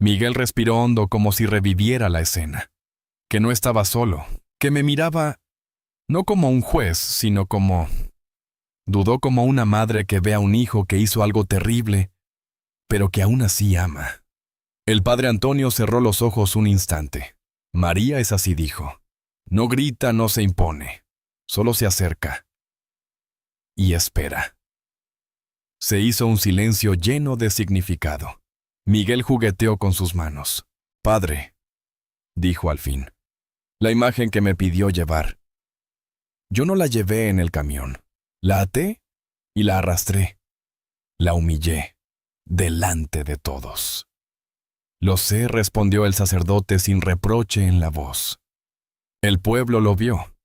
Miguel respiró hondo, como si reviviera la escena. Que no estaba solo, que me miraba no como un juez, sino como... Dudó, como una madre que ve a un hijo que hizo algo terrible, pero que aún así ama. El padre Antonio cerró los ojos un instante. «María es así», dijo. «No grita, no se impone, solo se acerca y espera». Se hizo un silencio lleno de significado. Miguel jugueteó con sus manos. «Padre», dijo al fin, «la imagen que me pidió llevar. Yo no la llevé en el camión. La até y la arrastré. La humillé delante de todos». «Lo sé», respondió el sacerdote sin reproche en la voz. «El pueblo lo vio.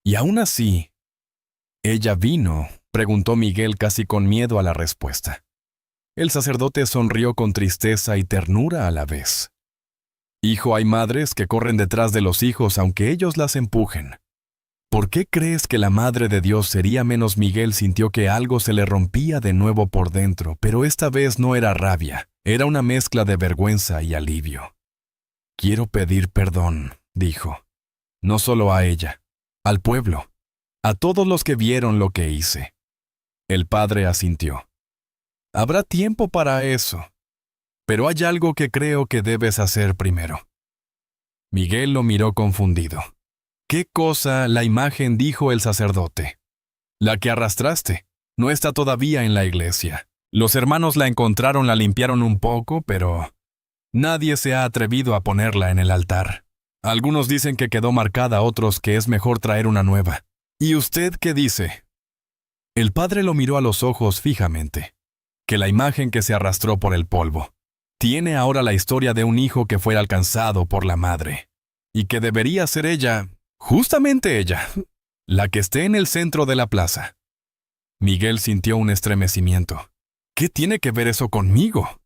Y aún así, ella vino», preguntó Miguel, casi con miedo a la respuesta. El sacerdote sonrió con tristeza y ternura a la vez. «Hijo, hay madres que corren detrás de los hijos aunque ellos las empujen. ¿Por qué crees que la Madre de Dios sería menos?» Miguel sintió que algo se le rompía de nuevo por dentro, pero esta vez no era rabia, era una mezcla de vergüenza y alivio. «Quiero pedir perdón», dijo. «No solo a ella, al pueblo, a todos los que vieron lo que hice». El padre asintió. «Habrá tiempo para eso. Pero hay algo que creo que debes hacer primero». Miguel lo miró confundido. «¿Qué cosa?». «La imagen», dijo el sacerdote. «La que arrastraste. No está todavía en la iglesia. Los hermanos la encontraron, la limpiaron un poco, pero nadie se ha atrevido a ponerla en el altar. Algunos dicen que quedó marcada, otros que es mejor traer una nueva. ¿Y usted qué dice?». El padre lo miró a los ojos fijamente. «Que la imagen que se arrastró por el polvo tiene ahora la historia de un hijo que fue alcanzado por la madre, y que debería ser ella, justamente ella, la que esté en el centro de la plaza». Miguel sintió un estremecimiento. «¿Qué tiene que ver eso conmigo?».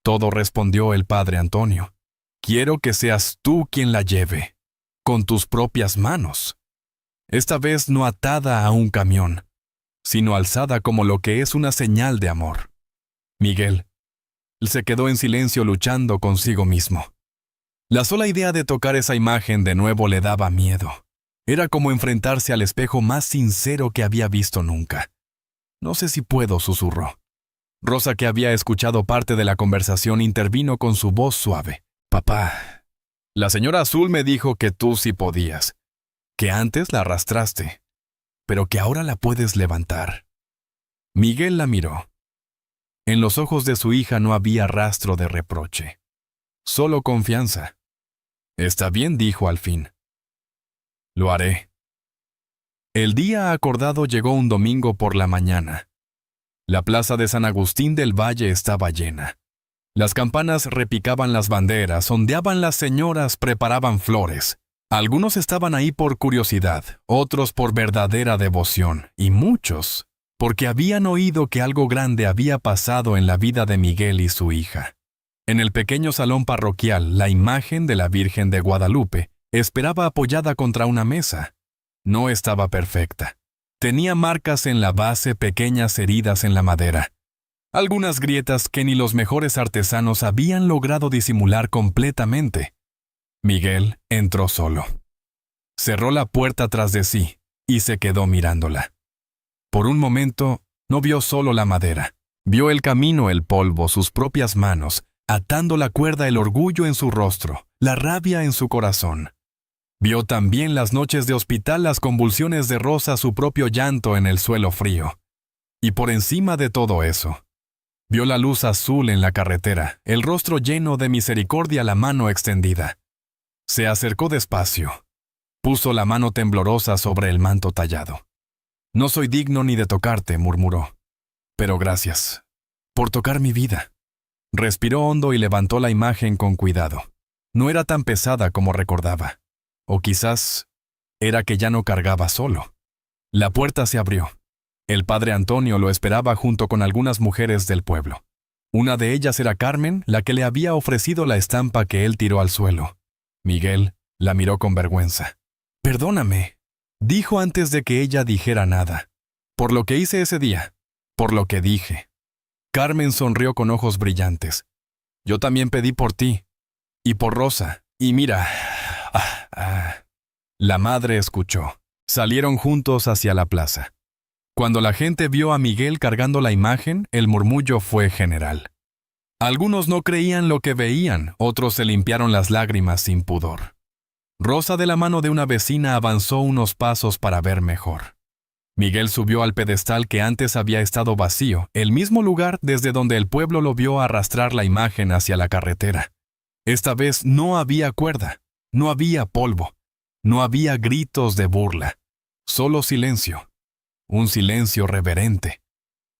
«Todo», respondió el padre Antonio. «Quiero que seas tú quien la lleve, con tus propias manos. Esta vez no atada a un camión, sino alzada como lo que es una señal de amor». Miguel se quedó en silencio, luchando consigo mismo. La sola idea de tocar esa imagen de nuevo le daba miedo. Era como enfrentarse al espejo más sincero que había visto nunca. «No sé si puedo», susurró. Rosa, que había escuchado parte de la conversación, intervino con su voz suave. «Papá, la señora Azul me dijo que tú sí podías, que antes la arrastraste, pero que ahora la puedes levantar». Miguel la miró. En los ojos de su hija no había rastro de reproche, solo confianza. «Está bien», dijo al fin. «Lo haré». El día acordado llegó un domingo por la mañana. La plaza de San Agustín del Valle estaba llena. Las campanas repicaban las banderas, ondeaban las señoras, preparaban flores. Algunos estaban ahí por curiosidad, otros por verdadera devoción, y muchos porque habían oído que algo grande había pasado en la vida de Miguel y su hija. En el pequeño salón parroquial, la imagen de la Virgen de Guadalupe esperaba apoyada contra una mesa. No estaba perfecta. Tenía marcas en la base, pequeñas heridas en la madera. Algunas grietas que ni los mejores artesanos habían logrado disimular completamente. Miguel entró solo. Cerró la puerta tras de sí y se quedó mirándola. Por un momento, no vio solo la madera. Vio el camino, el polvo, sus propias manos, atando la cuerda, el orgullo en su rostro, la rabia en su corazón. Vio también las noches de hospital, las convulsiones de Rosa, su propio llanto en el suelo frío. Y por encima de todo eso, vio la luz azul en la carretera, el rostro lleno de misericordia, la mano extendida. Se acercó despacio. Puso la mano temblorosa sobre el manto tallado. «No soy digno ni de tocarte», murmuró. «Pero gracias por tocar mi vida». Respiró hondo y levantó la imagen con cuidado. No era tan pesada como recordaba. O quizás era que ya no cargaba solo. La puerta se abrió. El padre Antonio lo esperaba junto con algunas mujeres del pueblo. Una de ellas era Carmen, la que le había ofrecido la estampa que él tiró al suelo. Miguel la miró con vergüenza. «Perdóname», dijo antes de que ella dijera nada. «Por lo que hice ese día, por lo que dije». Carmen sonrió con ojos brillantes. «Yo también pedí por ti, y por Rosa, y mira...» La madre escuchó. Salieron juntos hacia la plaza. Cuando la gente vio a Miguel cargando la imagen, el murmullo fue general. Algunos no creían lo que veían, otros se limpiaron las lágrimas sin pudor. Rosa, de la mano de una vecina, avanzó unos pasos para ver mejor. Miguel subió al pedestal que antes había estado vacío, el mismo lugar desde donde el pueblo lo vio arrastrar la imagen hacia la carretera. Esta vez no había cuerda, no había polvo, no había gritos de burla, solo silencio. Un silencio reverente.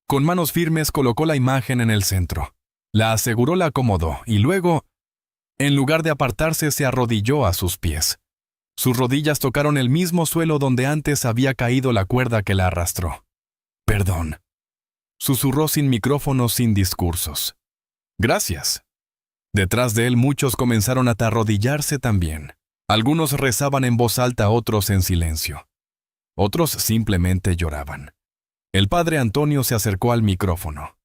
Con manos firmes colocó la imagen en el centro. La aseguró, la acomodó y luego, en lugar de apartarse, se arrodilló a sus pies. Sus rodillas tocaron el mismo suelo donde antes había caído la cuerda que la arrastró. «Perdón», susurró sin micrófono, sin discursos. «Gracias». Detrás de él muchos comenzaron a arrodillarse también. Algunos rezaban en voz alta, otros en silencio. Otros simplemente lloraban. El padre Antonio se acercó al micrófono.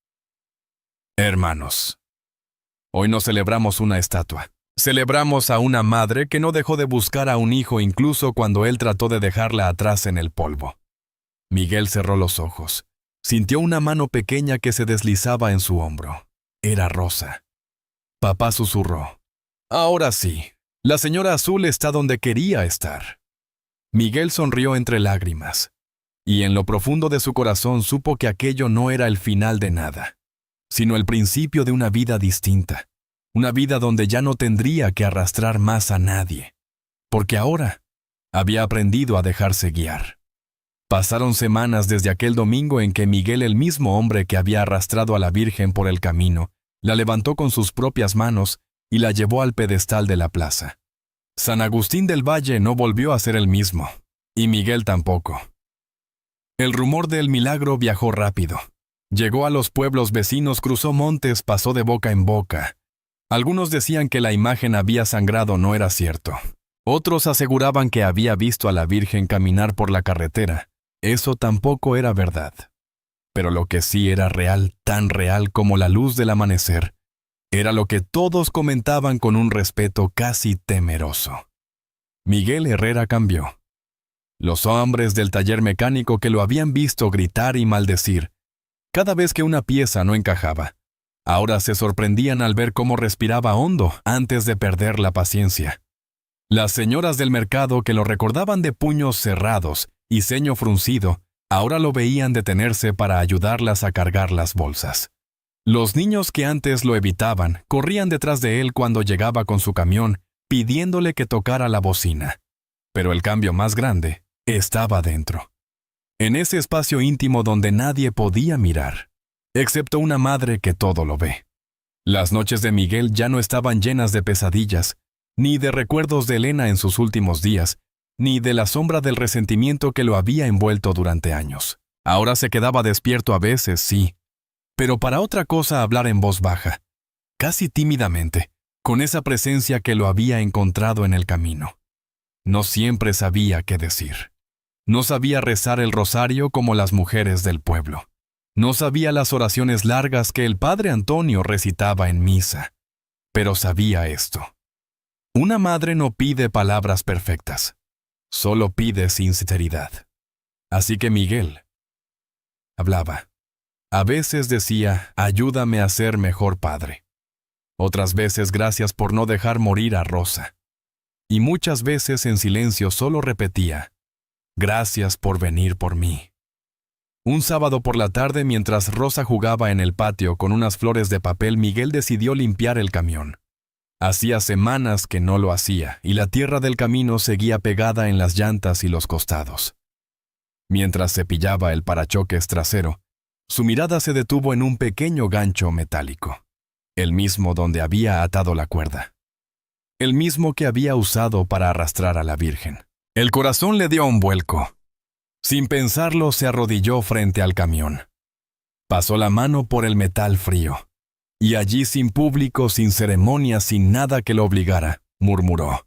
«Hermanos, hoy no celebramos una estatua. Celebramos a una madre que no dejó de buscar a un hijo incluso cuando él trató de dejarla atrás en el polvo». Miguel cerró los ojos. Sintió una mano pequeña que se deslizaba en su hombro. Era Rosa. Papá susurró. «Ahora sí, la señora Azul está donde quería estar». Miguel sonrió entre lágrimas, y en lo profundo de su corazón supo que aquello no era el final de nada, sino el principio de una vida distinta, una vida donde ya no tendría que arrastrar más a nadie, porque ahora había aprendido a dejarse guiar. Pasaron semanas desde aquel domingo en que Miguel, el mismo hombre que había arrastrado a la Virgen por el camino, la levantó con sus propias manos y la llevó al pedestal de la plaza. San Agustín del Valle no volvió a ser el mismo, y Miguel tampoco. El rumor del milagro viajó rápido. Llegó a los pueblos vecinos, cruzó montes, pasó de boca en boca. Algunos decían que la imagen había sangrado, no era cierto. Otros aseguraban que había visto a la Virgen caminar por la carretera. Eso tampoco era verdad. Pero lo que sí era real, tan real como la luz del amanecer, era lo que todos comentaban con un respeto casi temeroso. Miguel Herrera cambió. Los hombres del taller mecánico que lo habían visto gritar y maldecir cada vez que una pieza no encajaba, ahora se sorprendían al ver cómo respiraba hondo antes de perder la paciencia. Las señoras del mercado, que lo recordaban de puños cerrados y ceño fruncido, ahora lo veían detenerse para ayudarlas a cargar las bolsas. Los niños que antes lo evitaban corrían detrás de él cuando llegaba con su camión, pidiéndole que tocara la bocina. Pero el cambio más grande estaba dentro. en ese espacio íntimo donde nadie podía mirar, excepto una madre que todo lo ve. Las noches de Miguel ya no estaban llenas de pesadillas, ni de recuerdos de Elena en sus últimos días, ni de la sombra del resentimiento que lo había envuelto durante años. Ahora se quedaba despierto a veces, sí, pero para otra cosa hablar en voz baja, casi tímidamente, con esa presencia que lo había encontrado en el camino. No siempre sabía qué decir. No sabía rezar el rosario como las mujeres del pueblo. No sabía las oraciones largas que el padre Antonio recitaba en misa. Pero sabía esto. Una madre no pide palabras perfectas, solo pide sinceridad. Así que Miguel hablaba. A veces decía, ayúdame a ser mejor padre. Otras veces, gracias por no dejar morir a Rosa. Y muchas veces en silencio solo repetía, gracias por venir por mí. Un sábado por la tarde, mientras Rosa jugaba en el patio con unas flores de papel, Miguel decidió limpiar el camión. Hacía semanas que no lo hacía, y la tierra del camino seguía pegada en las llantas y los costados. Mientras cepillaba el parachoques trasero, su mirada se detuvo en un pequeño gancho metálico, el mismo donde había atado la cuerda, el mismo que había usado para arrastrar a la Virgen. El corazón le dio un vuelco. Sin pensarlo, se arrodilló frente al camión. Pasó la mano por el metal frío, y allí, sin público, sin ceremonia, sin nada que lo obligara, murmuró,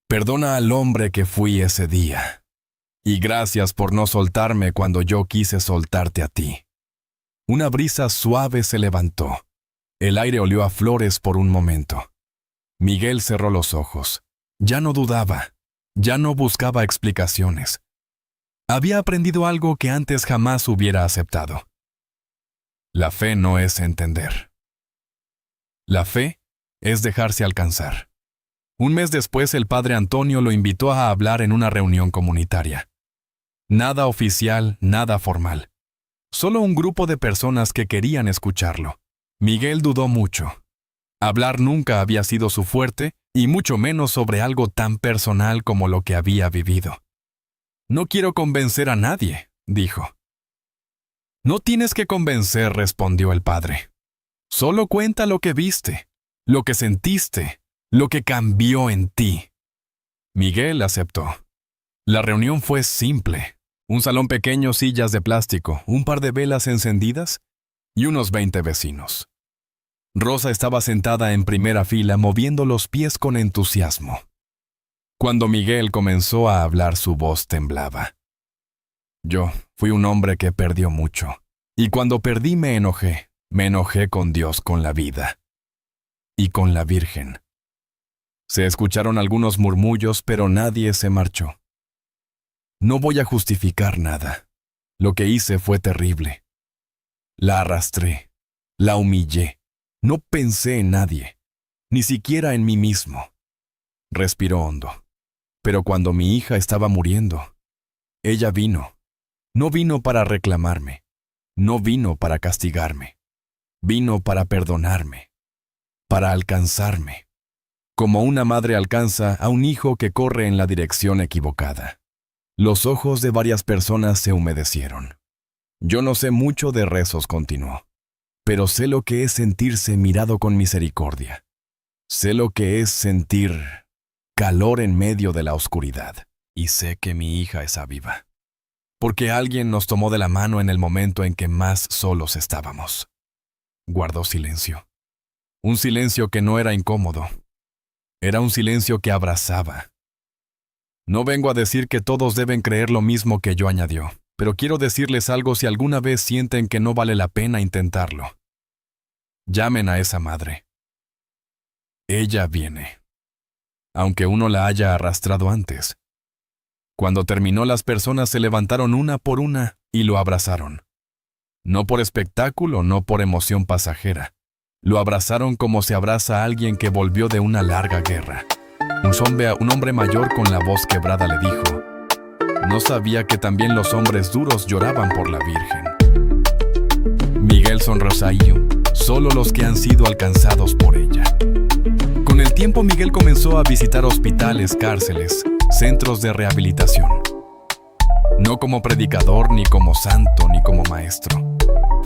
perdona al hombre que fui ese día, y gracias por no soltarme cuando yo quise soltarte a ti. Una brisa suave se levantó. El aire olió a flores por un momento. Miguel cerró los ojos. Ya no dudaba. Ya no buscaba explicaciones. Había aprendido algo que antes jamás hubiera aceptado. La fe no es entender. La fe es dejarse alcanzar. Un mes después, el padre Antonio lo invitó a hablar en una reunión comunitaria. Nada oficial, nada formal. Solo un grupo de personas que querían escucharlo. Miguel dudó mucho. Hablar nunca había sido su fuerte, y mucho menos sobre algo tan personal como lo que había vivido. No quiero convencer a nadie, dijo. No tienes que convencer, respondió el padre. Solo cuenta lo que viste, lo que sentiste, lo que cambió en ti. Miguel aceptó. La reunión fue simple. Un salón pequeño, sillas de plástico, un par de velas encendidas y unos 20 vecinos. Rosa estaba sentada en primera fila, moviendo los pies con entusiasmo. Cuando Miguel comenzó a hablar, su voz temblaba. Yo fui un hombre que perdió mucho, y cuando perdí me enojé con Dios, con la vida y con la Virgen. Se escucharon algunos murmullos, pero nadie se marchó. No voy a justificar nada. Lo que hice fue terrible. La arrastré, la humillé. No pensé en nadie, ni siquiera en mí mismo. Respiró hondo. Pero cuando mi hija estaba muriendo, ella vino. No vino para reclamarme. No vino para castigarme. Vino para perdonarme, para alcanzarme, como una madre alcanza a un hijo que corre en la dirección equivocada. Los ojos de varias personas se humedecieron. Yo no sé mucho de rezos, continuó, pero sé lo que es sentirse mirado con misericordia. Sé lo que es sentir calor en medio de la oscuridad, y sé que mi hija está viva, porque alguien nos tomó de la mano en el momento en que más solos estábamos. Guardó silencio. Un silencio que no era incómodo. Era un silencio que abrazaba. No vengo a decir que todos deben creer lo mismo que yo, añadió, pero quiero decirles algo si alguna vez sienten que no vale la pena intentarlo. Llamen a esa madre. Ella viene, aunque uno la haya arrastrado antes. Cuando terminó, las personas se levantaron una por una y lo abrazaron. No por espectáculo, no por emoción pasajera. Lo abrazaron como se abraza a alguien que volvió de una larga guerra. Un hombre mayor con la voz quebrada le dijo, no sabía que también los hombres duros lloraban por la Virgen. Miguel sonrosaío, solo los que han sido alcanzados por ella. Con el tiempo, Miguel comenzó a visitar hospitales, cárceles, centros de rehabilitación. No como predicador, ni como santo, ni como maestro.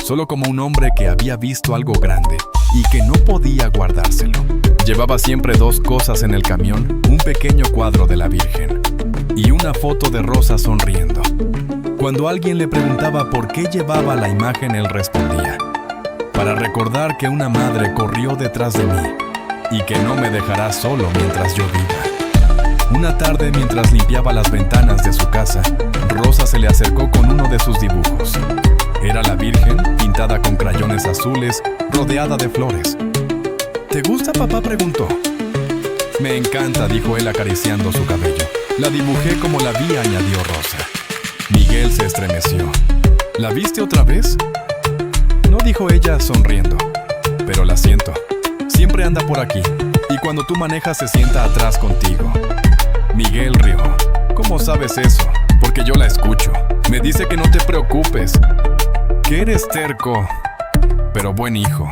Solo como un hombre que había visto algo grande y que no podía guardárselo. Llevaba siempre dos cosas en el camión: un pequeño cuadro de la Virgen y una foto de Rosa sonriendo. Cuando alguien le preguntaba por qué llevaba la imagen, él respondía: para recordar que una madre corrió detrás de mí y que no me dejará solo mientras yo viva. Una tarde, mientras limpiaba las ventanas de su casa, Rosa se le acercó con uno de sus dibujos. Era la Virgen, pintada con crayones azules, rodeada de flores. ¿Te gusta, papá?, preguntó. Me encanta, dijo él acariciando su cabello. La dibujé como la vi, añadió Rosa. Miguel se estremeció. ¿La viste otra vez? No, dijo ella sonriendo. Pero la siento. Siempre anda por aquí. Y cuando tú manejas se sienta atrás contigo. Miguel rió. ¿Cómo sabes eso? Porque yo la escucho. Me dice que no te preocupes. Que eres terco, pero buen hijo.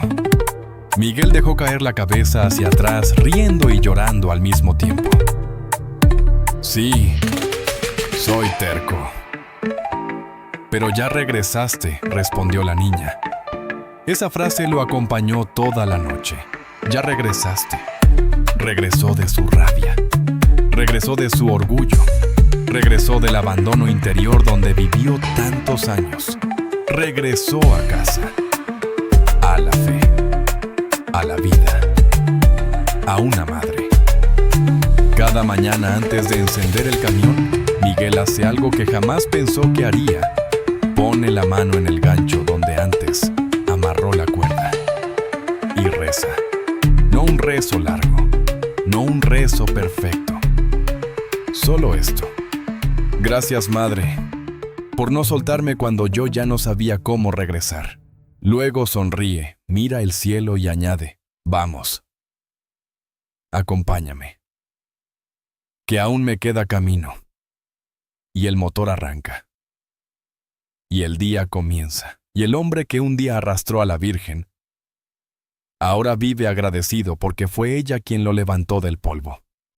Miguel dejó caer la cabeza hacia atrás, riendo y llorando al mismo tiempo. Sí, soy terco. Pero ya regresaste, respondió la niña. Esa frase lo acompañó toda la noche. Ya regresaste. Regresó de su rabia. Regresó de su orgullo. Regresó del abandono interior donde vivió tantos años. Regresó a casa. A la fe. A la vida. A una madre. Cada mañana antes de encender el camión, Miguel hace algo que jamás pensó que haría. Pone la mano en el gancho donde antes amarró la cuerda y reza. No un rezo largo, no un rezo perfecto. Solo esto. Gracias, madre, por no soltarme cuando yo ya no sabía cómo regresar. Luego sonríe, mira el cielo y añade: vamos. Acompáñame. Que aún me queda camino. Y el motor arranca. Y el día comienza. Y el hombre que un día arrastró a la Virgen, ahora vive agradecido porque fue ella quien lo levantó del polvo.